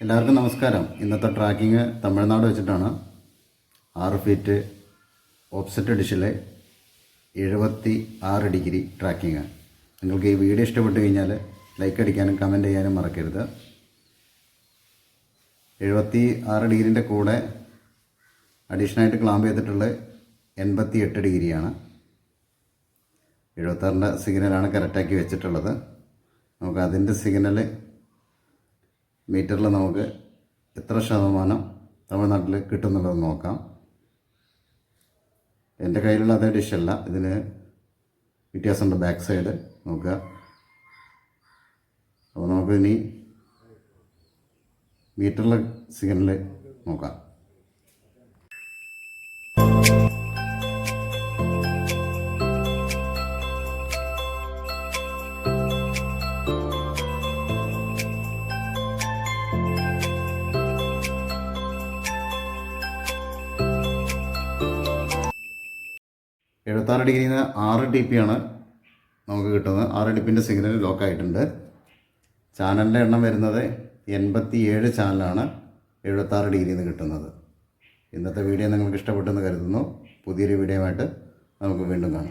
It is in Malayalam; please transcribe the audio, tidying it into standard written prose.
എല്ലാവർക്കും നമസ്കാരം. ഇന്നത്തെ ട്രാക്കിങ് തമിഴ്നാട് വെച്ചിട്ടാണ്. 6 ഫീറ്റ് ഓഫ്സെറ്റ് ഡിഷിലെ 76 ഡിഗ്രി ട്രാക്കിങ്. നിങ്ങൾക്ക് ഈ വീഡിയോ ഇഷ്ടപ്പെട്ട് കഴിഞ്ഞാൽ ലൈക്ക് അടിക്കാനും കമൻറ്റ് ചെയ്യാനും മറക്കരുത്. 76 ഡിഗ്രീൻ്റെ കൂടെ അഡീഷണലായിട്ട് ക്ലാമ്പ് ചെയ്തിട്ടുള്ള 88 ഡിഗ്രിയാണ്. 76ൻ്റെ സിഗ്നലാണ് കറക്റ്റാക്കി വെച്ചിട്ടുള്ളത്. നമുക്ക് അതിൻ്റെ സിഗ്നൽ മീറ്ററിൽ നമുക്ക് എത്ര ശതമാനം തമിഴ്നാട്ടിൽ കിട്ടുന്നുള്ളത് നോക്കാം. എൻ്റെ കയ്യിലുള്ള അതേ ഡിഷല്ല, ഇതിന് വ്യത്യാസമുണ്ട്. ബാക്ക് സൈഡ് നോക്കുക. അപ്പോൾ നമുക്ക് ഇനി മീറ്ററിലെ സിഗ്നൽ നോക്കാം. എഴുപത്താറ് ഡിഗ്രിയിൽ നിന്ന് 6 ടി പി ആണ് നമുക്ക് കിട്ടുന്നത്. 6 ടിപ്പിൻ്റെ സിഗ്നൽ ലോക്കായിട്ടുണ്ട്. ചാനലിൻ്റെ എണ്ണം വരുന്നത് 87 ചാനലാണ് 76 ഡിഗ്രിയിൽ നിന്ന് കിട്ടുന്നത്. ഇന്നത്തെ വീഡിയോ നിങ്ങൾക്ക് ഇഷ്ടപ്പെട്ടെന്ന് കരുതുന്നു. പുതിയൊരു വീഡിയോയുമായിട്ട് നമുക്ക് വീണ്ടും കാണാം.